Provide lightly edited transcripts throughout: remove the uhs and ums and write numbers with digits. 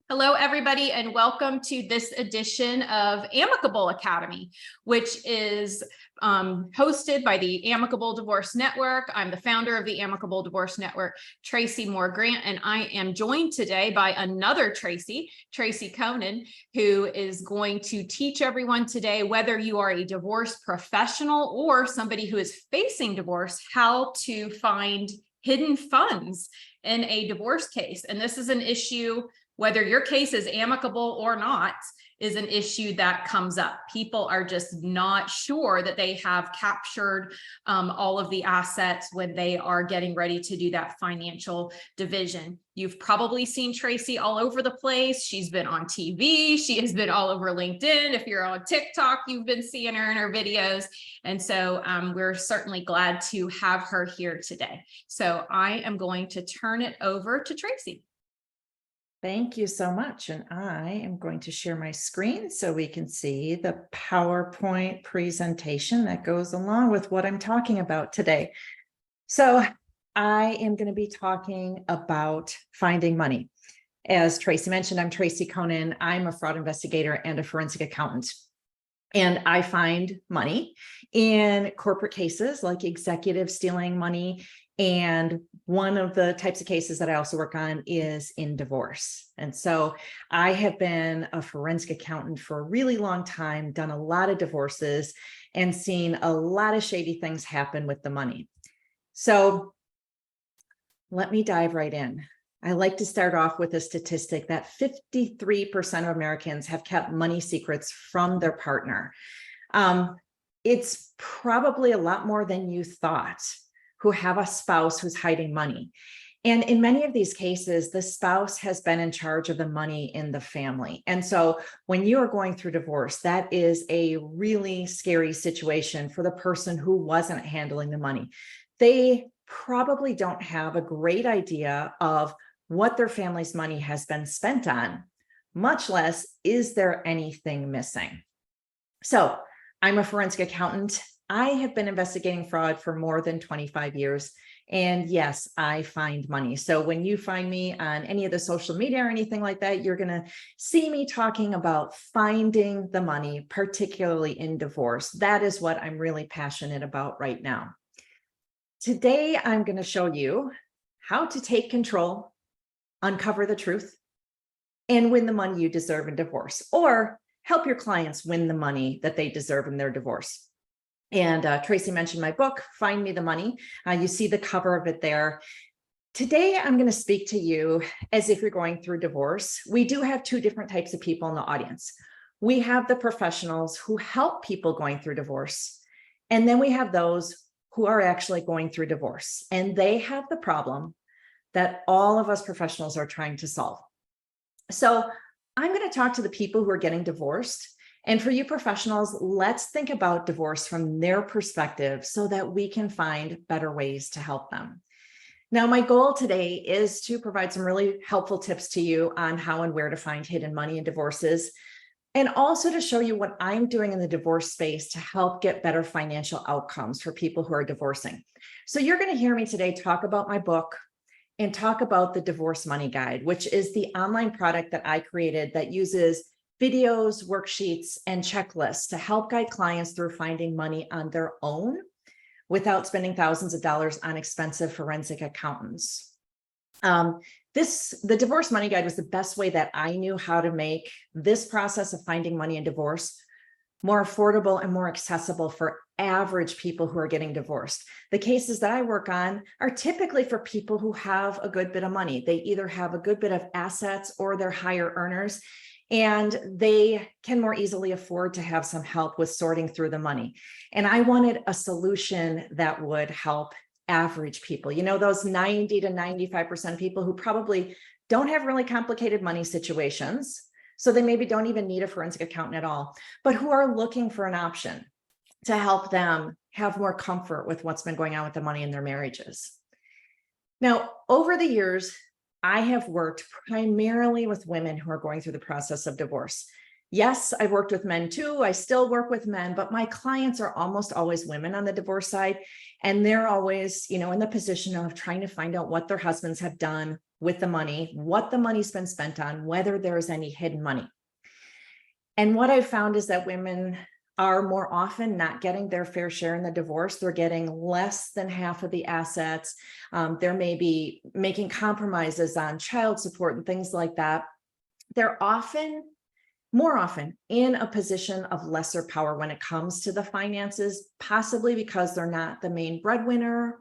Hello, everybody, and welcome to this edition of Amicable Academy, which is hosted by the Amicable Divorce Network. I'm the founder of the Amicable Divorce Network, Tracy Grant, and I am joined today by another Tracy Coenen, who is going to teach everyone today, whether you are a divorce professional or somebody who is facing divorce, how to find hidden funds in a divorce case. And this is an issue, whether your case is amicable or not, is an issue that comes up. People are just not sure that they have captured all of the assets when they are getting ready to do that financial division. You've probably seen Tracy all over the place. She's been on TV. She has been all over LinkedIn. If you're on TikTok, you've been seeing her in her videos. And so we're certainly glad to have her here today. So I am going to turn it over to Tracy. Thank you so much. And I am going to share my screen so we can see the PowerPoint presentation that goes along with what I'm talking about today. So I am going to be talking about finding money. As Tracy mentioned, I'm Tracy Coenen. I'm a fraud investigator and a forensic accountant. And I find money in corporate cases like executives stealing money. And one of the types of cases that I also work on is in divorce. And so I have been a forensic accountant for a really long time, done a lot of divorces, and seen a lot of shady things happen with the money. So let me dive right in. I like to start off with a statistic that 53% of Americans have kept money secrets from their partner. It's probably a lot more than you thought who have a spouse who's hiding money. And in many of these cases, the spouse has been in charge of the money in the family. And so when you are going through divorce, that is a really scary situation for the person who wasn't handling the money. They probably don't have a great idea of what their family's money has been spent on, much less, is there anything missing? So I'm a forensic accountant. I have been investigating fraud for more than 25 years. And yes, I find money. So when you find me on any of the social media or anything like that, you're going to see me talking about finding the money, particularly in divorce. That is what I'm really passionate about right now. Today, I'm going to show you how to take control, uncover the truth, and win the money you deserve in divorce, or help your clients win the money that they deserve in their divorce. And Tracy mentioned my book, Find Me the Money. You see the cover of it there. Today, I'm going to speak to you as if you're going through divorce. We do have two different types of people in the audience. We have the professionals who help people going through divorce. And then we have those who are actually going through divorce. And they have the problem that all of us professionals are trying to solve. So I'm going to talk to the people who are getting divorced. And for you professionals, let's think about divorce from their perspective so that we can find better ways to help them. Now, my goal today is to provide some really helpful tips to you on how and where to find hidden money in divorces, and also to show you what I'm doing in the divorce space to help get better financial outcomes for people who are divorcing. So you're going to hear me today talk about my book and talk about the Divorce Money Guide, which is the online product that I created that uses videos, worksheets, and checklists to help guide clients through finding money on their own without spending thousands of dollars on expensive forensic accountants. The Divorce Money Guide was the best way that I knew how to make this process of finding money in divorce more affordable and more accessible for average people who are getting divorced. The cases that I work on are typically for people who have a good bit of money. They either have a good bit of assets or they're higher earners, and they can more easily afford to have some help with sorting through the money. And I wanted a solution that would help average people, you know, those 90 to 95% of people who probably don't have really complicated money situations. So they maybe don't even need a forensic accountant at all, but who are looking for an option to help them have more comfort with what's been going on with the money in their marriages. Now, over the years, I have worked primarily with women who are going through the process of divorce. Yes, I've worked with men too. I still work with men, but my clients are almost always women on the divorce side. And they're always, in the position of trying to find out what their husbands have done, with the money, what the money's been spent on, whether there's any hidden money. And what I've found is that women are more often not getting their fair share in the divorce. They're getting less than half of the assets. They're maybe making compromises on child support and things like that. They're more often in a position of lesser power when it comes to the finances, possibly because they're not the main breadwinner,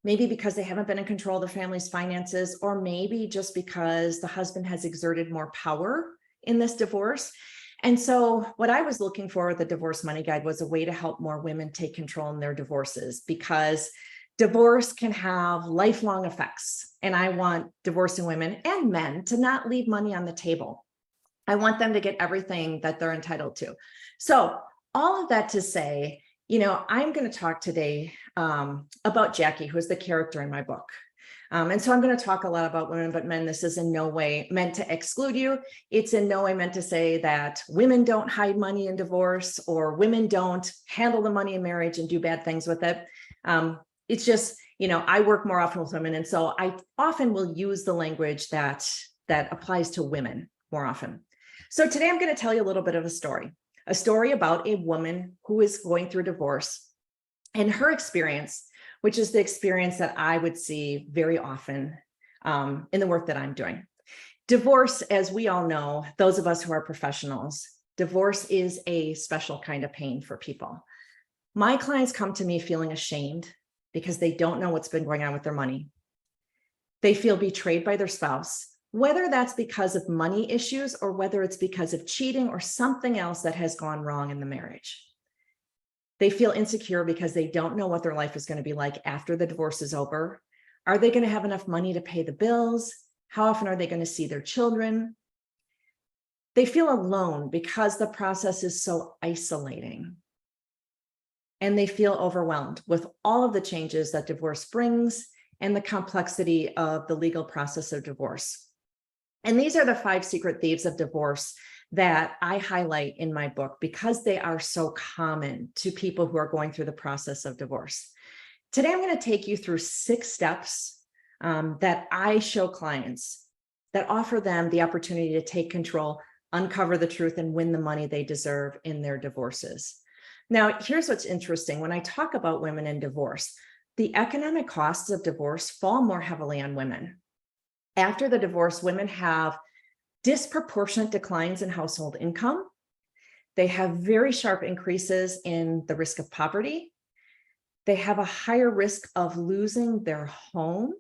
maybe because they haven't been in control of the family's finances, or maybe just because the husband has exerted more power in this divorce. And so what I was looking for with the Divorce Money Guide was a way to help more women take control in their divorces, because divorce can have lifelong effects. And I want divorcing women and men to not leave money on the table. I want them to get everything that they're entitled to. So all of that to say, I'm going to talk today about Jackie, who's the character in my book. And so I'm going to talk a lot about women, but men. This is in no way meant to exclude you. It's in no way meant to say that women don't hide money in divorce, or women don't handle the money in marriage and do bad things with it. It's just, I work more often with women. And so I often will use the language that applies to women more often. So today I'm going to tell you a little bit of a story about a woman who is going through divorce and her experience, which is the experience that I would see very often in the work that I'm doing. Divorce, as we all know, those of us who are professionals, divorce is a special kind of pain for people. My clients come to me feeling ashamed because they don't know what's been going on with their money. They feel betrayed by their spouse, whether that's because of money issues or whether it's because of cheating or something else that has gone wrong in the marriage. They feel insecure because they don't know what their life is going to be like after the divorce is over. Are they going to have enough money to pay the bills? How often are they going to see their children? They feel alone because the process is so isolating. And they feel overwhelmed with all of the changes that divorce brings and the complexity of the legal process of divorce. And these are the 5 secret thieves of divorce that I highlight in my book because they are so common to people who are going through the process of divorce. Today, I'm going to take you through 6 steps that I show clients that offer them the opportunity to take control, uncover the truth, and win the money they deserve in their divorces. Now, here's what's interesting. When I talk about women in divorce, the economic costs of divorce fall more heavily on women. After the divorce, women have disproportionate declines in household income. They have very sharp increases in the risk of poverty. They have a higher risk of losing their home.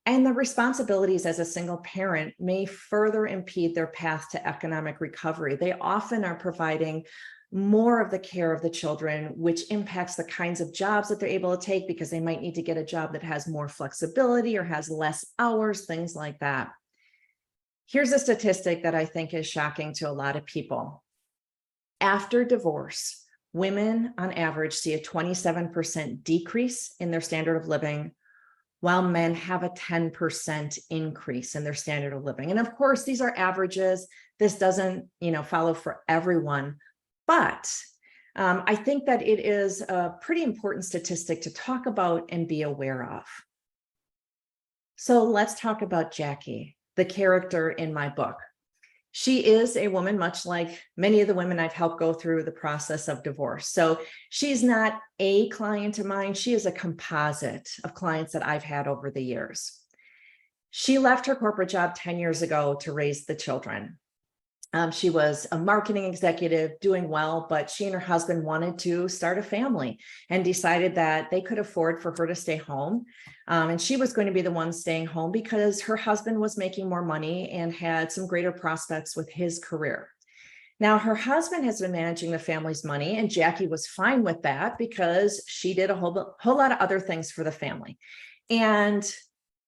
And the responsibilities as a single parent may further impede their path to economic recovery. They often are providing more of the care of the children, which impacts the kinds of jobs that they're able to take because they might need to get a job that has more flexibility or has less hours, things like that. Here's a statistic that I think is shocking to a lot of people. After divorce, women on average see a 27% decrease in their standard of living, while men have a 10% increase in their standard of living. And of course, these are averages. This doesn't, follow for everyone, but I think that it is a pretty important statistic to talk about and be aware of. So let's talk about Jackie, the character in my book. She is a woman, much like many of the women I've helped go through the process of divorce. So she's not a client of mine. She is a composite of clients that I've had over the years. She left her corporate job 10 years ago to raise the children. She was a marketing executive doing well, but she and her husband wanted to start a family and decided that they could afford for her to stay home. And she was going to be the one staying home because her husband was making more money and had some greater prospects with his career. Now, her husband has been managing the family's money, and Jackie was fine with that because she did a whole lot of other things for the family. And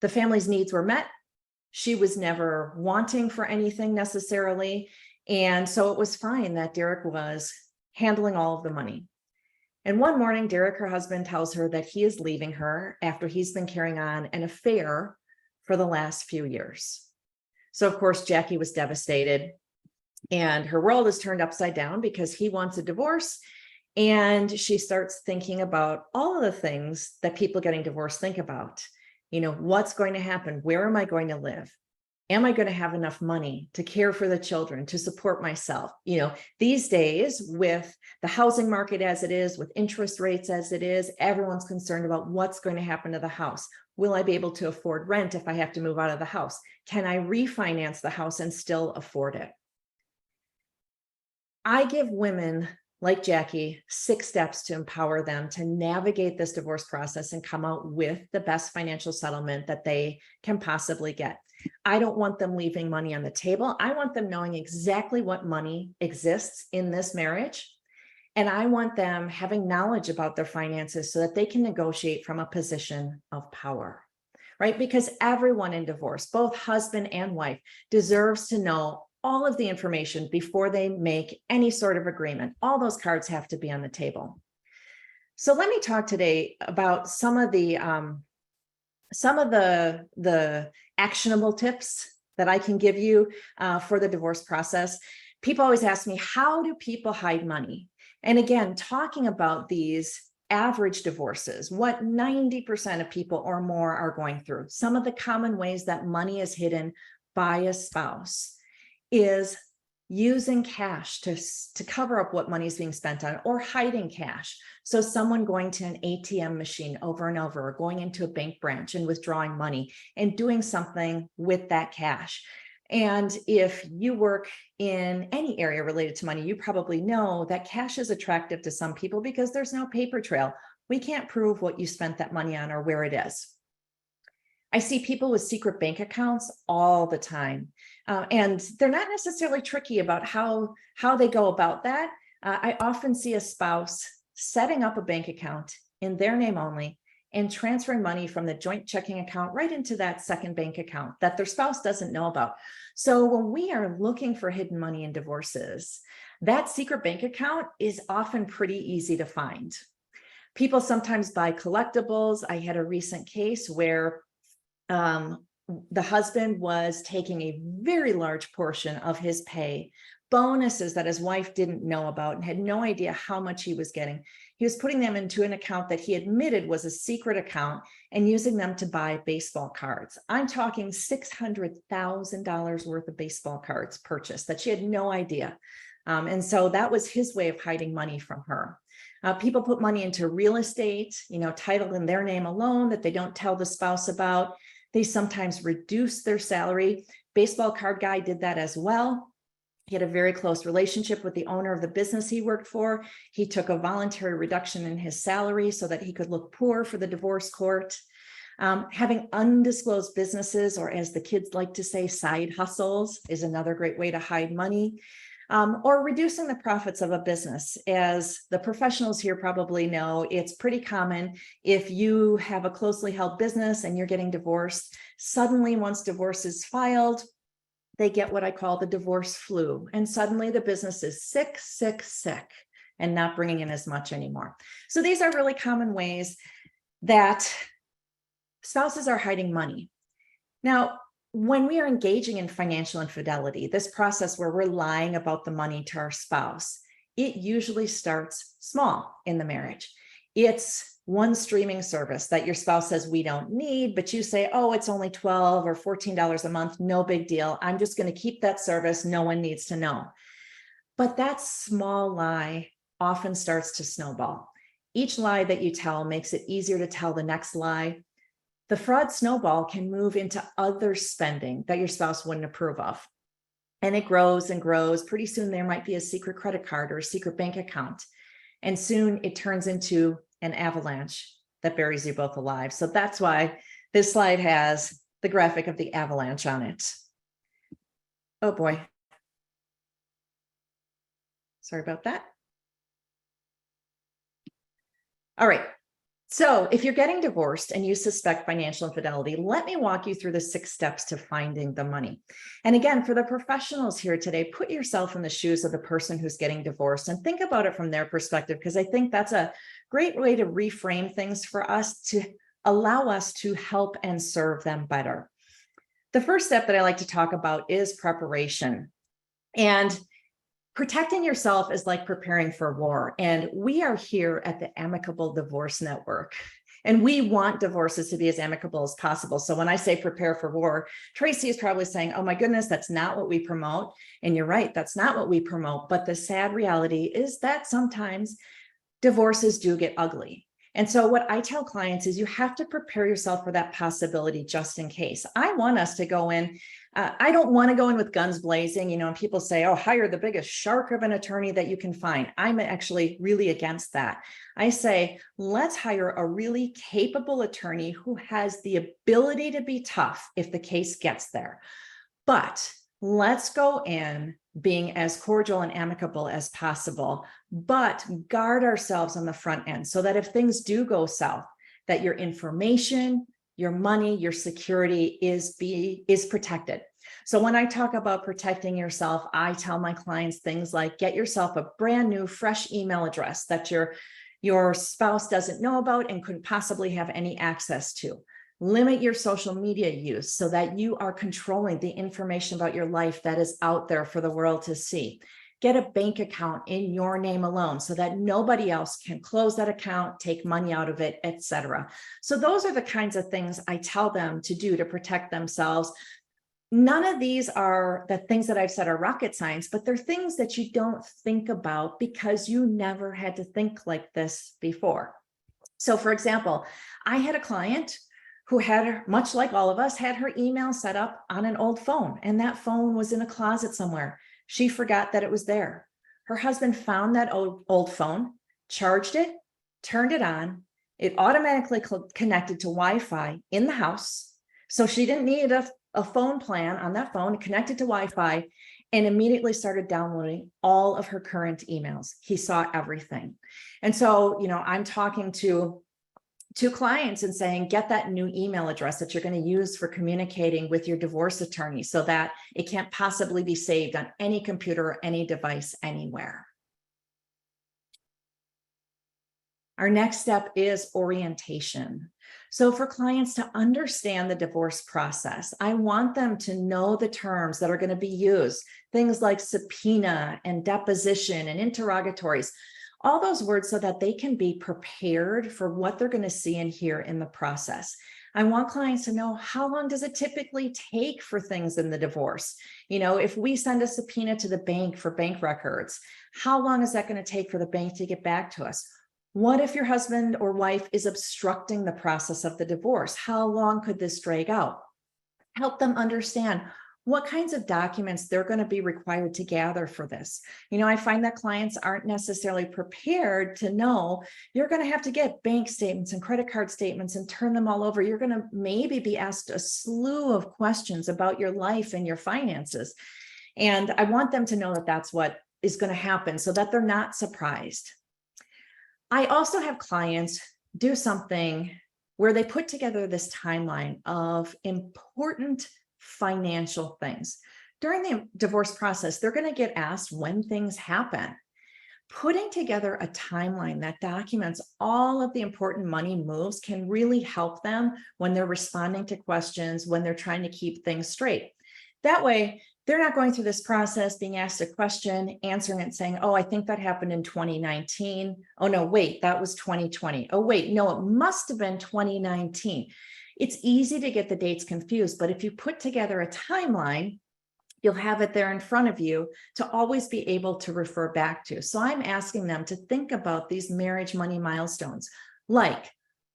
the family's needs were met. She was never wanting for anything necessarily. And so it was fine that Derek was handling all of the money. And one morning, Derek, her husband, tells her that he is leaving her after he's been carrying on an affair for the last few years. So of course, Jackie was devastated and her world is turned upside down because he wants a divorce. And she starts thinking about all of the things that people getting divorced think about. What's going to happen? Where am I going to live? Am I going to have enough money to care for the children, to support myself? These days, with the housing market as it is, with interest rates as it is, everyone's concerned about what's going to happen to the house. Will I be able to afford rent if I have to move out of the house? Can I refinance the house and still afford it? I give women like Jackie 6 steps to empower them to navigate this divorce process and come out with the best financial settlement that they can possibly get. I don't want them leaving money on the table. I want them knowing exactly what money exists in this marriage. And I want them having knowledge about their finances so that they can negotiate from a position of power, right? Because everyone in divorce, both husband and wife, deserves to know all of the information before they make any sort of agreement. All those cards have to be on the table. So let me talk today about some of the actionable tips that I can give you for the divorce process. People always ask me, how do people hide money? And again, talking about these average divorces, what 90% of people or more are going through. Some of the common ways that money is hidden by a spouse is using cash to cover up what money is being spent on, or hiding cash. So someone going to an ATM machine over and over, or going into a bank branch and withdrawing money and doing something with that cash. And if you work in any area related to money, you probably know that cash is attractive to some people because there's no paper trail. We can't prove what you spent that money on or where it is. I see people with secret bank accounts all the time, and they're not necessarily tricky about how they go about that. I often see a spouse setting up a bank account in their name only and transferring money from the joint checking account right into that second bank account that their spouse doesn't know about. So when we are looking for hidden money in divorces, that secret bank account is often pretty easy to find. People sometimes buy collectibles. I had a recent case where the husband was taking a very large portion of his pay, bonuses that his wife didn't know about and had no idea how much he was getting. He was putting them into an account that he admitted was a secret account and using them to buy baseball cards. I'm talking $600,000 worth of baseball cards purchased that she had no idea. And so that was his way of hiding money from her. People put money into real estate, titled in their name alone that they don't tell the spouse about. They sometimes reduce their salary. Baseball card guy did that as well. He had a very close relationship with the owner of the business he worked for. He took a voluntary reduction in his salary so that he could look poor for the divorce court. Having undisclosed businesses, or as the kids like to say, side hustles, is another great way to hide money. Or reducing the profits of a business. As the professionals here probably know, it's pretty common if you have a closely held business and you're getting divorced, suddenly once divorce is filed, they get what I call the divorce flu. And suddenly the business is sick, and not bringing in as much anymore. So these are really common ways that spouses are hiding money. Now, when we are engaging in financial infidelity, this process where we're lying about the money to our spouse, it usually starts small in the marriage. It's one streaming service that your spouse says we don't need, but you say, oh, it's only $12 or $14 a month, no big deal. I'm just going to keep that service. No one needs to know. But that small lie often starts to snowball. Each lie that you tell makes it easier to tell the next lie. The fraud snowball can move into other spending that your spouse wouldn't approve of. And it grows and grows. Pretty soon there might be a secret credit card or a secret bank account. And soon it turns into an avalanche that buries you both alive. So that's why this slide has the graphic of the avalanche on it. Oh boy. Sorry about that. All right. So if you're getting divorced and you suspect financial infidelity, let me walk you through the 6 steps to finding the money. And again, for the professionals here today, put yourself in the shoes of the person who's getting divorced and think about it from their perspective, because I think that's a great way to reframe things for us to allow us to help and serve them better. The first step that I like to talk about is preparation. And protecting yourself is like preparing for war. And we are here at the Amicable Divorce Network. And we want divorces to be as amicable as possible. So when I say prepare for war, Tracy is probably saying, oh my goodness, that's not what we promote. And you're right, that's not what we promote. But the sad reality is that sometimes divorces do get ugly. And so what I tell clients is you have to prepare yourself for that possibility just in case. I want us to go in. I don't want to go in with guns blazing, and people say, oh, hire the biggest shark of an attorney that you can find. I'm actually really against that. I say, let's hire a really capable attorney who has the ability to be tough if the case gets there. But let's go in being as cordial and amicable as possible, but guard ourselves on the front end so that if things do go south, that your information, your money, your security is protected. So when I talk about protecting yourself, I tell my clients things like get yourself a brand new, fresh email address that your spouse doesn't know about and couldn't possibly have any access to. Limit your social media use so that you are controlling the information about your life that is out there for the world to see. Get a bank account in your name alone so that nobody else can close that account, take money out of it, etc. So those are the kinds of things I tell them to do to protect themselves. None of these are the things that I've said are rocket science, but they're things that you don't think about because you never had to think like this before. So for example, I had a client who had, much like all of us, had her email set up on an old phone, and that phone was in a closet somewhere. She forgot that it was there. Her husband found that old phone, charged it, turned it on. It automatically connected to Wi-Fi in the house. So she didn't need a phone plan on that phone, connected to Wi-Fi, and immediately started downloading all of her current emails. He saw everything. And so, I'm talking to clients and saying, get that new email address that you're going to use for communicating with your divorce attorney so that it can't possibly be saved on any computer or any device anywhere. Our next step is orientation. So for clients to understand the divorce process, I want them to know the terms that are going to be used, things like subpoena and deposition and interrogatories, all those words so that they can be prepared for what they're going to see and hear in the process. I want clients to know, how long does it typically take for things in the divorce? If we send a subpoena to the bank for bank records, how long is that going to take for the bank to get back to us? What if your husband or wife is obstructing the process of the divorce? How long could this drag out? Help them understand what kinds of documents they're going to be required to gather for this. I find that clients aren't necessarily prepared to know you're going to have to get bank statements and credit card statements and turn them all over. You're going to maybe be asked a slew of questions about your life and your finances. And I want them to know that that's what is going to happen so that they're not surprised. I also have clients do something where they put together this timeline of important financial things. During the divorce process, they're going to get asked when things happen. Putting together a timeline that documents all of the important money moves can really help them when they're responding to questions, when they're trying to keep things straight. That way, they're not going through this process, being asked a question, answering it, saying, oh, I think that happened in 2019. Oh, no, wait, that was 2020. Oh, wait, no, it must have been 2019. It's easy to get the dates confused, but if you put together a timeline, you'll have it there in front of you to always be able to refer back to. So I'm asking them to think about these marriage money milestones, like,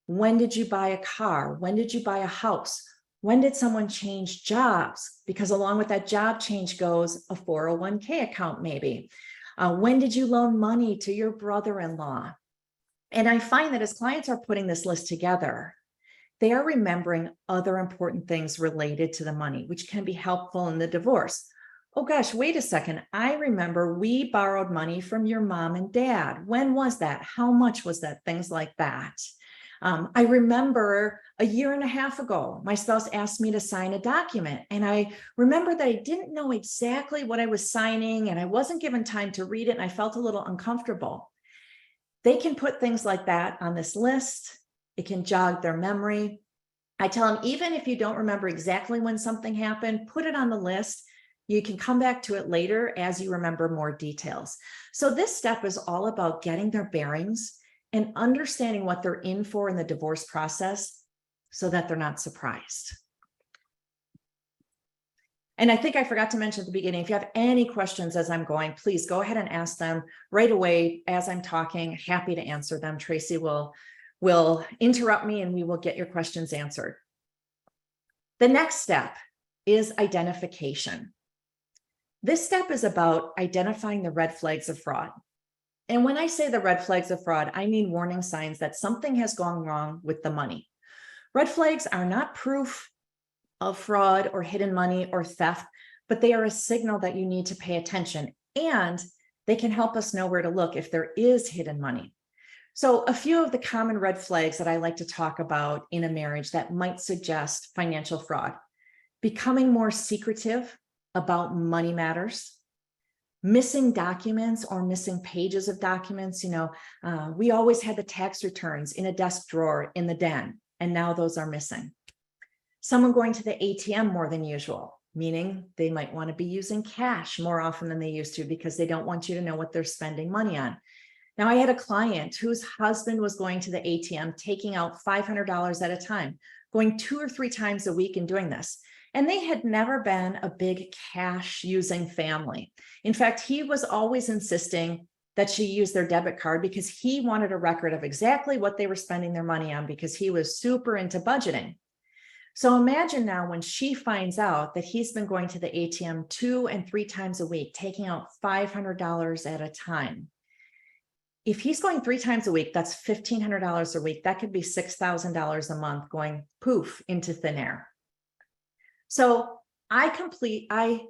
when did you buy a car? When did you buy a house? When did someone change jobs? Because along with that job change goes a 401k account maybe. When did you loan money to your brother-in-law? And I find that as clients are putting this list together, they are remembering other important things related to the money, which can be helpful in the divorce. Oh gosh, wait a second. I remember we borrowed money from your mom and dad. When was that? How much was that? Things like that. I remember a year and a half ago, my spouse asked me to sign a document, and I remember that I didn't know exactly what I was signing, and I wasn't given time to read it, and I felt a little uncomfortable. They can put things like that on this list. It can jog their memory. I tell them, even if you don't remember exactly when something happened, put it on the list. You can come back to it later as you remember more details. So this step is all about getting their bearings, and understanding what they're in for in the divorce process so that they're not surprised. And I think I forgot to mention at the beginning, if you have any questions as I'm going, please go ahead and ask them right away as I'm talking. Happy to answer them. Tracy will interrupt me and we will get your questions answered. The next step is identification. This step is about identifying the red flags of fraud. And when I say the red flags of fraud, I mean warning signs that something has gone wrong with the money. Red flags are not proof of fraud or hidden money or theft, but they are a signal that you need to pay attention, and they can help us know where to look if there is hidden money. So a few of the common red flags that I like to talk about in a marriage that might suggest financial fraud: becoming more secretive about money matters, missing documents or missing pages of documents. We always had the tax returns in a desk drawer in the den, and now those are missing. Someone going to the ATM more than usual, meaning they might want to be using cash more often than they used to because they don't want you to know what they're spending money on. Now, I had a client whose husband was going to the ATM, taking out $500 at a time, going 2 or 3 times a week and doing this. And they had never been a big cash using family. In fact, he was always insisting that she use their debit card because he wanted a record of exactly what they were spending their money on because he was super into budgeting. So imagine now when she finds out that he's been going to the ATM 2 and 3 times a week, taking out $500 at a time. If he's going 3 times a week, that's $1,500 a week. That could be $6,000 a month going poof into thin air. So I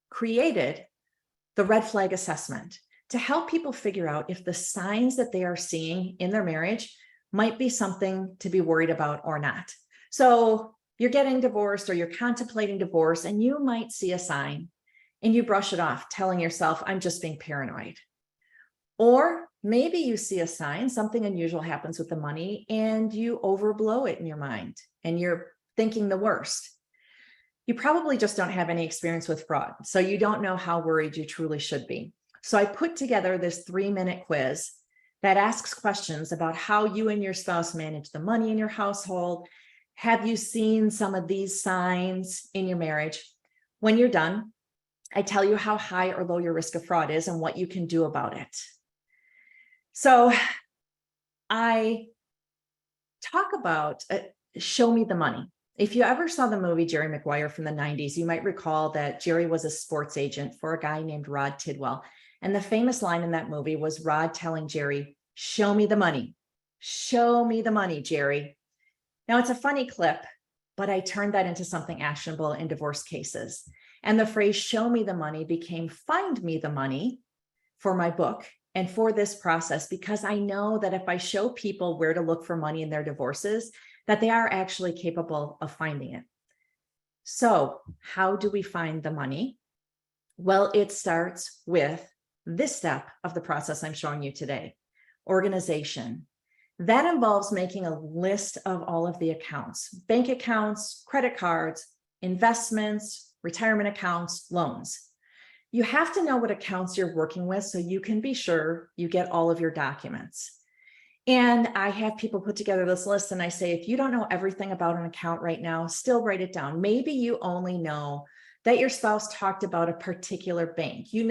created the red flag assessment to help people figure out if the signs that they are seeing in their marriage might be something to be worried about or not. So you're getting divorced or you're contemplating divorce, and you might see a sign and you brush it off, telling yourself, I'm just being paranoid. Or maybe you see a sign, something unusual happens with the money, and you overblow it in your mind and you're thinking the worst. You probably just don't have any experience with fraud, so you don't know how worried you truly should be. So I put together this 3-minute quiz that asks questions about how you and your spouse manage the money in your household. Have you seen some of these signs in your marriage? When you're done, I tell you how high or low your risk of fraud is and what you can do about it. So I talk about show me the money. If you ever saw the movie Jerry Maguire from the 90s, you might recall that Jerry was a sports agent for a guy named Rod Tidwell. And the famous line in that movie was Rod telling Jerry, show me the money. Show me the money, Jerry. Now, it's a funny clip, but I turned that into something actionable in divorce cases. And the phrase show me the money became find me the money for my book and for this process, because I know that if I show people where to look for money in their divorces, that they are actually capable of finding it. So how do we find the money? Well, it starts with this step of the process I'm showing you today, organization. That involves making a list of all of the accounts, bank accounts, credit cards, investments, retirement accounts, loans. You have to know what accounts you're working with so you can be sure you get all of your documents. And I have people put together this list and I say, if you don't know everything about an account right now, still write it down. Maybe you only know that your spouse talked about a particular bank. We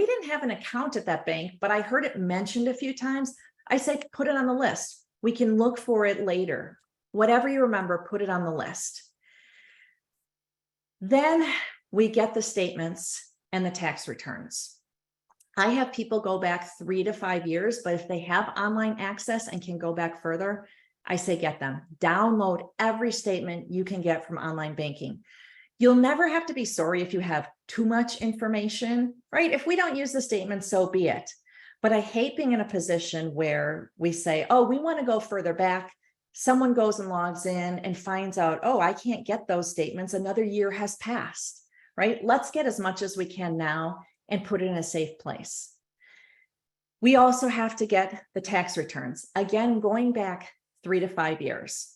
didn't have an account at that bank, but I heard it mentioned a few times. I say, put it on the list. We can look for it later. Whatever you remember, put it on the list. Then we get the statements and the tax returns. I have people go back 3 to 5 years, but if they have online access and can go back further, I say get them. Download every statement you can get from online banking. You'll never have to be sorry if you have too much information, right? If we don't use the statement, so be it. But I hate being in a position where we say, oh, we want to go further back. Someone goes and logs in and finds out, oh, I can't get those statements. Another year has passed, right? Let's get as much as we can now and put it in a safe place. We also have to get the tax returns. Again, going back 3 to 5 years.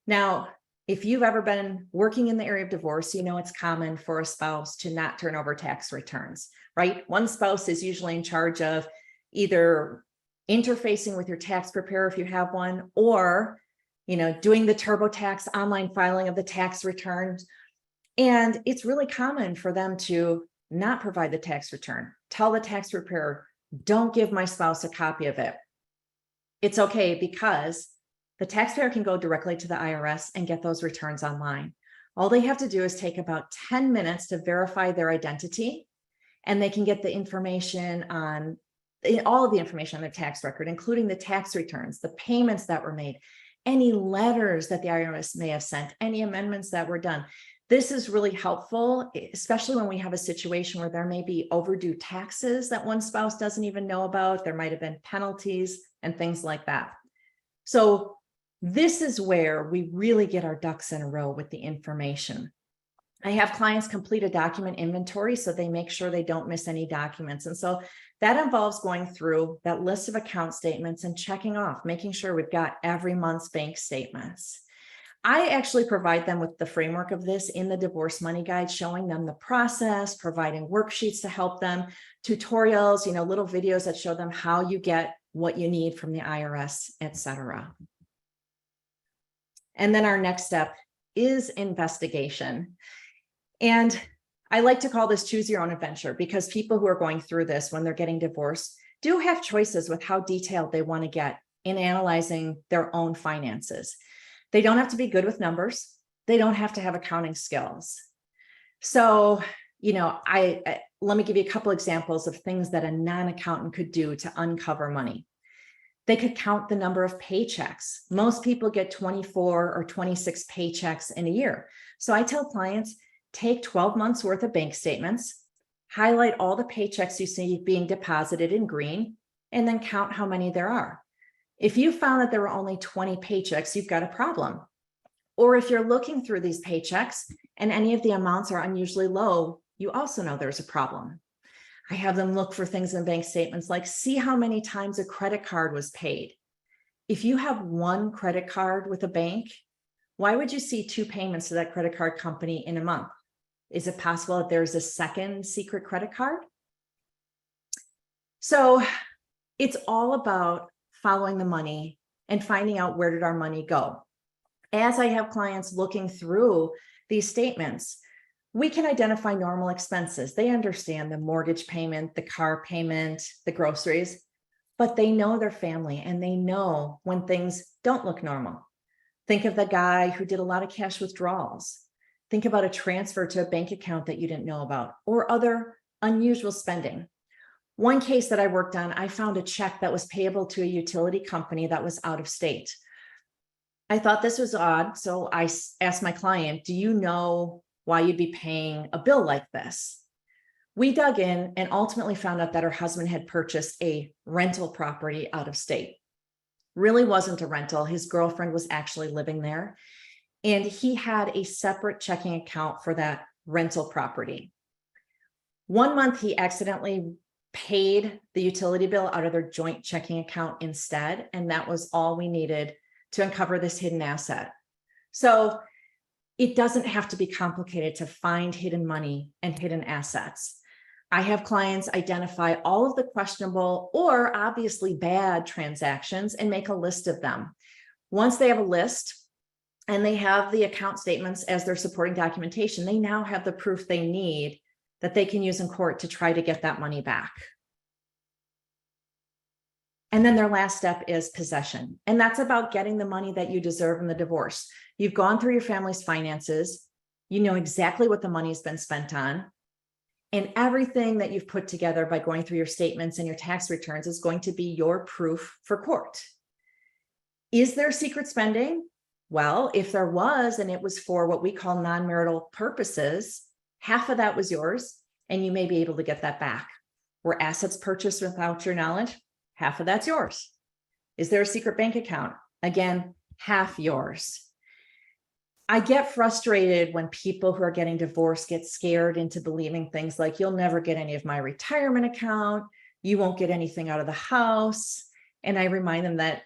Now, if you've ever been working in the area of divorce, you know it's common for a spouse to not turn over tax returns, right? One spouse is usually in charge of either interfacing with your tax preparer if you have one, or, doing the TurboTax online filing of the tax returns. And it's really common for them to not provide the tax return. Tell the tax preparer, don't give my spouse a copy of it. It's okay, because the taxpayer can go directly to the IRS and get those returns online. All they have to do is take about 10 minutes to verify their identity, and they can get the information on all of the information on their tax record, including the tax returns, the payments that were made, any letters that the IRS may have sent, any amendments that were done. This is really helpful, especially when we have a situation where there may be overdue taxes that one spouse doesn't even know about. There might have been penalties and things like that. So this is where we really get our ducks in a row with the information. I have clients complete a document inventory so they make sure they don't miss any documents. And so that involves going through that list of account statements and checking off, making sure we've got every month's bank statements. I actually provide them with the framework of this in the divorce money guide, showing them the process, providing worksheets to help them, tutorials, little videos that show them how you get what you need from the IRS, etc. And then our next step is investigation. And I like to call this choose your own adventure, because people who are going through this when they're getting divorced do have choices with how detailed they want to get in analyzing their own finances. They don't have to be good with numbers. They don't have to have accounting skills. So, let me give you a couple examples of things that a non-accountant could do to uncover money. They could count the number of paychecks. Most people get 24 or 26 paychecks in a year. So I tell clients, take 12 months worth of bank statements, highlight all the paychecks you see being deposited in green, and then count how many there are. If you found that there were only 20 paychecks, you've got a problem. Or if you're looking through these paychecks and any of the amounts are unusually low, you also know there's a problem. I have them look for things in bank statements like see how many times a credit card was paid. If you have one credit card with a bank, why would you see two payments to that credit card company in a month? Is it possible that there's a second secret credit card? So it's all about following the money and finding out where did our money go. As I have clients looking through these statements, we can identify normal expenses. They understand the mortgage payment, the car payment, the groceries, but they know their family and they know when things don't look normal. Think of the guy who did a lot of cash withdrawals. Think about a transfer to a bank account that you didn't know about, or other unusual spending. One case that I worked on, I found a check that was payable to a utility company that was out of state. I thought this was odd, so I asked my client, do you know why you'd be paying a bill like this? We dug in and ultimately found out that her husband had purchased a rental property out of state. Really wasn't a rental. His girlfriend was actually living there, and he had a separate checking account for that rental property. 1 month, he accidentally paid the utility bill out of their joint checking account instead, and that was all we needed to uncover this hidden asset. So it doesn't have to be complicated to find hidden money and hidden assets. I have clients identify all of the questionable or obviously bad transactions and make a list of them. Once they have a list and they have the account statements as their supporting documentation, they now have the proof they need that they can use in court to try to get that money back. And then their last step is possession. And that's about getting the money that you deserve in the divorce. You've gone through your family's finances. You know exactly what the money has been spent on. And everything that you've put together by going through your statements and your tax returns is going to be your proof for court. Is there secret spending? Well, if there was, and it was for what we call non-marital purposes, half of that was yours, and you may be able to get that back. Were assets purchased without your knowledge? Half of that's yours. Is there a secret bank account? Again, half yours. I get frustrated when people who are getting divorced get scared into believing things like, you'll never get any of my retirement account, you won't get anything out of the house. And I remind them that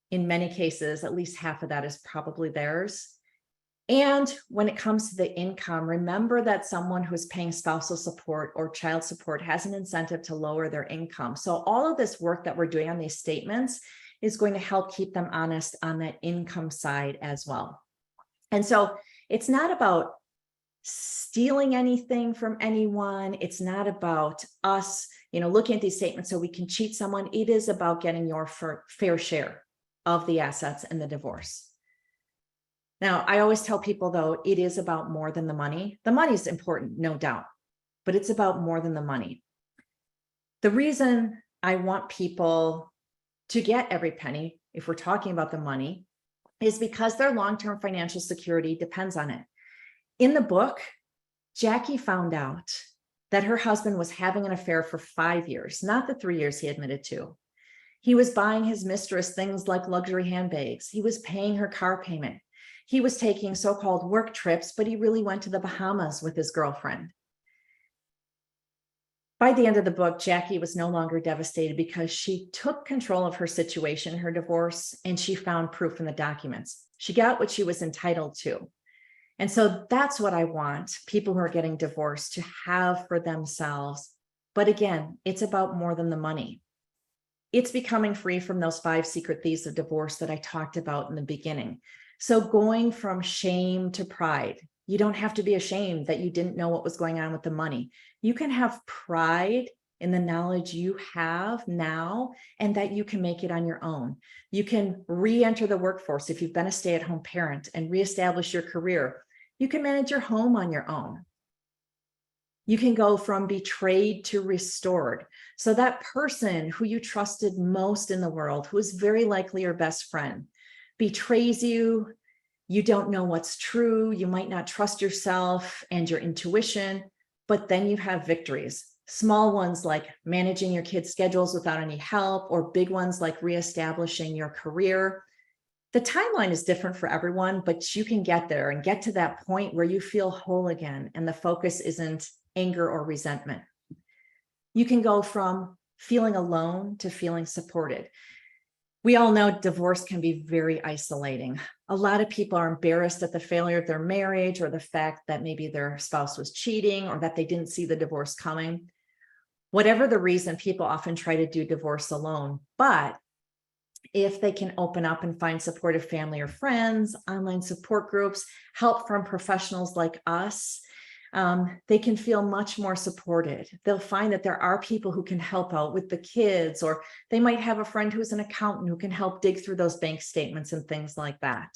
in many cases, at least half of that is probably theirs. And when it comes to the income, remember that someone who's paying spousal support or child support has an incentive to lower their income. So all of this work that we're doing on these statements is going to help keep them honest on that income side as well. And so it's not about stealing anything from anyone. It's not about us, looking at these statements so we can cheat someone. It is about getting your fair share of the assets in the divorce. Now, I always tell people, though, it is about more than the money. The money is important, no doubt, but it's about more than the money. The reason I want people to get every penny, if we're talking about the money, is because their long-term financial security depends on it. In the book, Jackie found out that her husband was having an affair for 5 years, not the 3 years he admitted to. He was buying his mistress things like luxury handbags. He was paying her car payment. He was taking so-called work trips, but he really went to the Bahamas with his girlfriend. By the end of the book, Jackie was no longer devastated because she took control of her situation, her divorce, and she found proof in the documents. She got what she was entitled to. And so that's what I want people who are getting divorced to have for themselves. But again, it's about more than the money. It's becoming free from those 5 secret thieves of divorce that I talked about in the beginning. So going from shame to pride, you don't have to be ashamed that you didn't know what was going on with the money. You can have pride in the knowledge you have now and that you can make it on your own. You can re-enter the workforce if you've been a stay-at-home parent and reestablish your career. You can manage your home on your own. You can go from betrayed to restored. So that person who you trusted most in the world, who is very likely your best friend, betrays you. You don't know what's true. You might not trust yourself and your intuition, but then you have victories. Small ones like managing your kids' schedules without any help, or big ones like reestablishing your career. The timeline is different for everyone, but you can get there and get to that point where you feel whole again and the focus isn't anger or resentment. You can go from feeling alone to feeling supported. We all know divorce can be very isolating. A lot of people are embarrassed at the failure of their marriage or the fact that maybe their spouse was cheating or that they didn't see the divorce coming. Whatever the reason, people often try to do divorce alone. But if they can open up and find supportive family or friends, online support groups, help from professionals like us, they can feel much more supported. They'll find that there are people who can help out with the kids, or they might have a friend who's an accountant who can help dig through those bank statements and things like that.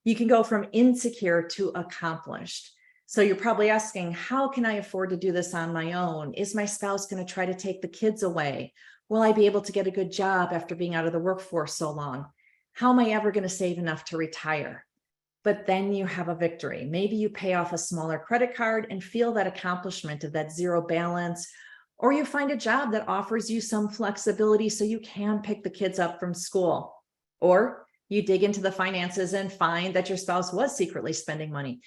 You can go from insecure to accomplished. So you're probably asking, how can I afford to do this on my own? Is my spouse going to try to take the kids away? Will I be able to get a good job after being out of the workforce so long? How am I ever going to save enough to retire? But then you have a victory. Maybe you pay off a smaller credit card and feel that accomplishment of that zero balance, or you find a job that offers you some flexibility so you can pick the kids up from school, or you dig into the finances and find that your spouse was secretly spending money.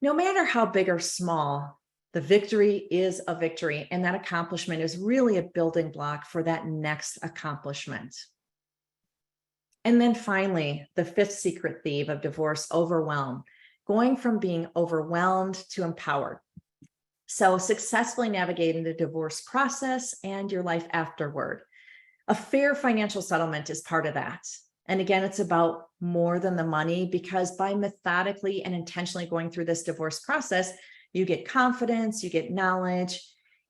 No matter how big or small, the victory is a victory, and that accomplishment is really a building block for that next accomplishment. And then finally, the 5th secret thief of divorce, overwhelm, going from being overwhelmed to empowered. So successfully navigating the divorce process and your life afterward. A fair financial settlement is part of that. And again, it's about more than the money, because by methodically and intentionally going through this divorce process, you get confidence, you get knowledge,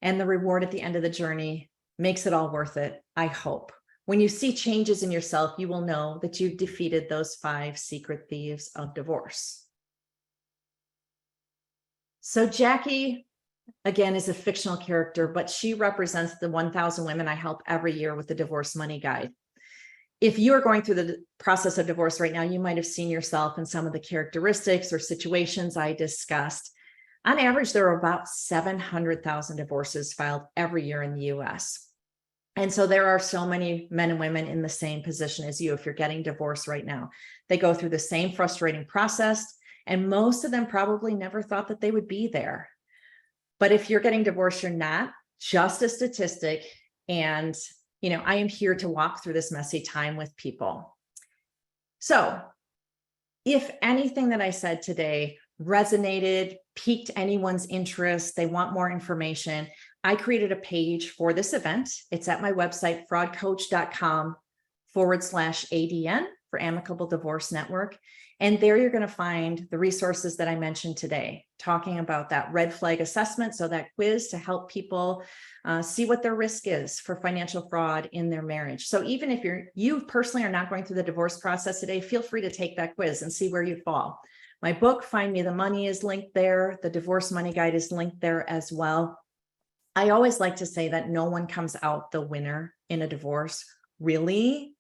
and the reward at the end of the journey makes it all worth it, I hope. When you see changes in yourself, you will know that you've defeated those 5 secret thieves of divorce. So Jackie, again, is a fictional character, but she represents the 1,000 women I help every year with the Divorce Money Guide. If you are going through the process of divorce right now, you might have seen yourself in some of the characteristics or situations I discussed. On average, there are about 700,000 divorces filed every year in the US. And so there are so many men and women in the same position as you if you're getting divorced right now. They go through the same frustrating process, and most of them probably never thought that they would be there. But if you're getting divorced, you're not just a statistic. And, I am here to walk through this messy time with people. So if anything that I said today resonated, piqued anyone's interest, they want more information, I created a page for this event. It's at my website, fraudcoach.com/ADN for Amicable Divorce Network. And there you're going to find the resources that I mentioned today, talking about that red flag assessment. So that quiz to help people see what their risk is for financial fraud in their marriage. So even if you personally are not going through the divorce process today, feel free to take that quiz and see where you fall. My book, Find Me the Money, is linked there. The Divorce Money Guide is linked there as well. I always like to say that no one comes out the winner in a divorce, really,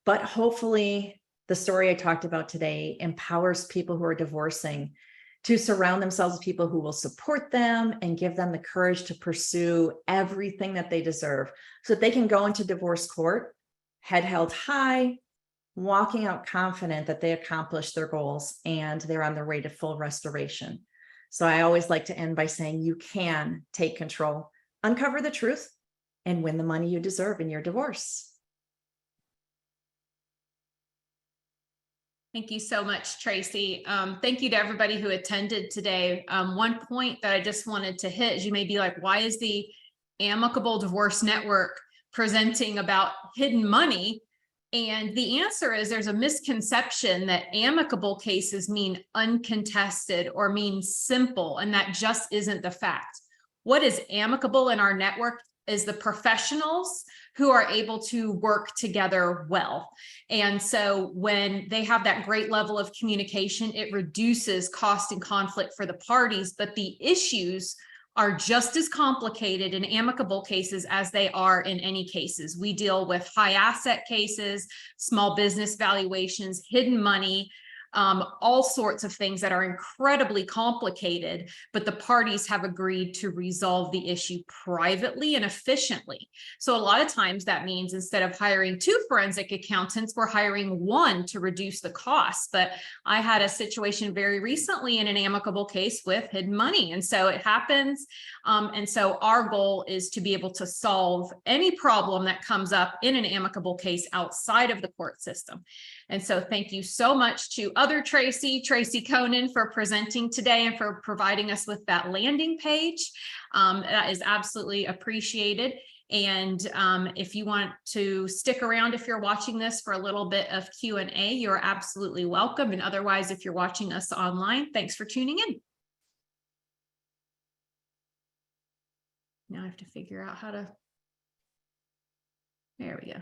but hopefully the story I talked about today empowers people who are divorcing to surround themselves with people who will support them and give them the courage to pursue everything that they deserve so that they can go into divorce court, head held high, walking out confident that they accomplished their goals and they're on their way to full restoration. So I always like to end by saying you can take control, uncover the truth, and win the money you deserve in your divorce. Thank you so much, Tracy. Thank you to everybody who attended today. One point that I just wanted to hit is you may be like, why is the Amicable Divorce Network presenting about hidden money? And the answer is there's a misconception that amicable cases mean uncontested or mean simple, and that just isn't the fact. What is amicable in our network is the professionals who are able to work together well. And so when they have that great level of communication, it reduces cost and conflict for the parties, but the issues are just as complicated in amicable cases as they are in any cases. We deal with high asset cases, small business valuations, hidden money, all sorts of things that are incredibly complicated, but the parties have agreed to resolve the issue privately and efficiently. So a lot of times that means instead of hiring 2 forensic accountants, we're hiring 1 to reduce the cost. But I had a situation very recently in an amicable case with hidden money. And so it happens. And so our goal is to be able to solve any problem that comes up in an amicable case outside of the court system. And so thank you so much to other Tracy Coenen, for presenting today and for providing us with that landing page. That is absolutely appreciated. And if you want to stick around, if you're watching this for a little bit of Q&A, you're absolutely welcome. And otherwise, if you're watching us online, thanks for tuning in. Now I have to figure out how to, there we go.